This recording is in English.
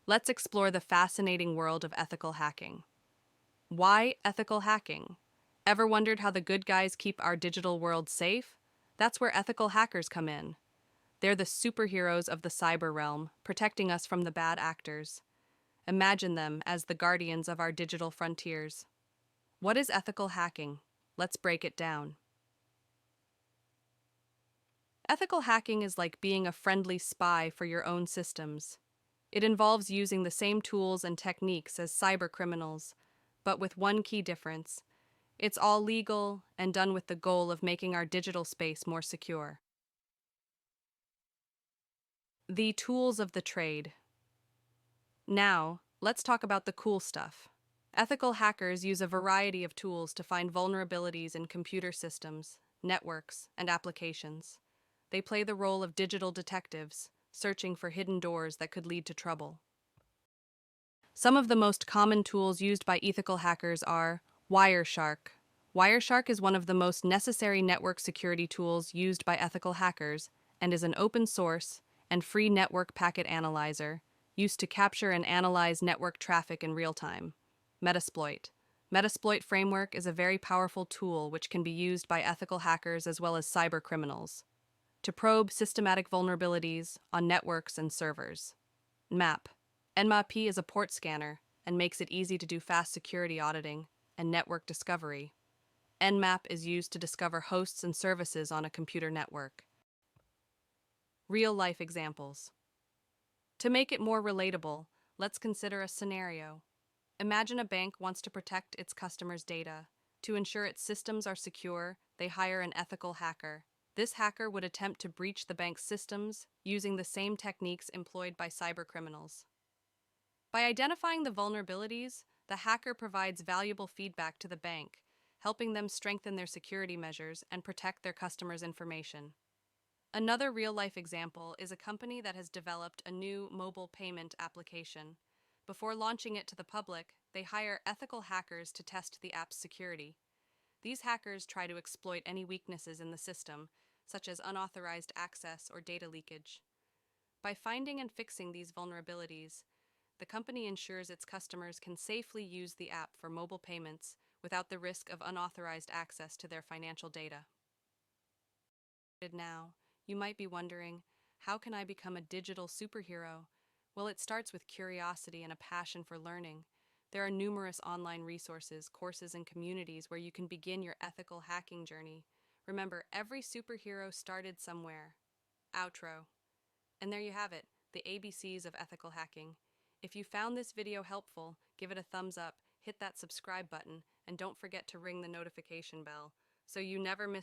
Let's explore the fascinating world of ethical hacking. Why ethical hacking? Ever wondered how the good guys keep our digital world safe? That's where ethical hackers come in. They're the superheroes of the cyber realm, protecting us from the bad actors. Imagine them as the guardians of our digital frontiers. What is ethical hacking? Let's break it down. Ethical hacking is like being a friendly spy for your own systems. It involves using the same tools and techniques as cyber criminals, but with one key difference. It's all legal and done with the goal of making our digital space more secure. The tools of the trade. Now, let's talk about the cool stuff. Ethical hackers use a variety of tools to find vulnerabilities in computer systems, networks, and applications. They play the role of digital detectives, searching for hidden doors that could lead to trouble. Some of the most common tools used by ethical hackers are Wireshark. Wireshark is one of the most necessary network security tools used by ethical hackers and is an open source and free network packet analyzer used to capture and analyze network traffic in real time. Metasploit. Metasploit framework is a very powerful tool which can be used by ethical hackers as well as cyber criminals to probe systematic vulnerabilities on networks and servers. Nmap. Nmap is a port scanner and makes it easy to do fast security auditing and network discovery. Nmap is used to discover hosts and services on a computer network. Real-life examples. To make it more relatable, let's consider a scenario. Imagine a bank wants to protect its customers' data. To ensure its systems are secure, they hire an ethical hacker. This hacker would attempt to breach the bank's systems using the same techniques employed by cyber criminals. By identifying the vulnerabilities, the hacker provides valuable feedback to the bank, helping them strengthen their security measures and protect their customers' information. Another real-life example is a company that has developed a new mobile payment application. Before launching it to the public, they hire ethical hackers to test the app's security. These hackers try to exploit any weaknesses in the system, such as unauthorized access or data leakage. By finding and fixing these vulnerabilities, the company ensures its customers can safely use the app for mobile payments without the risk of unauthorized access to their financial data. Now, you might be wondering, how can I become a digital superhero? Well, it starts with curiosity and a passion for learning. There are numerous online resources, courses, and communities where you can begin your ethical hacking journey. Remember, every superhero started somewhere. Outro. And there you have it, the ABCs of ethical hacking. If you found this video helpful, give it a thumbs up, hit that subscribe button, and don't forget to ring the notification bell so you never miss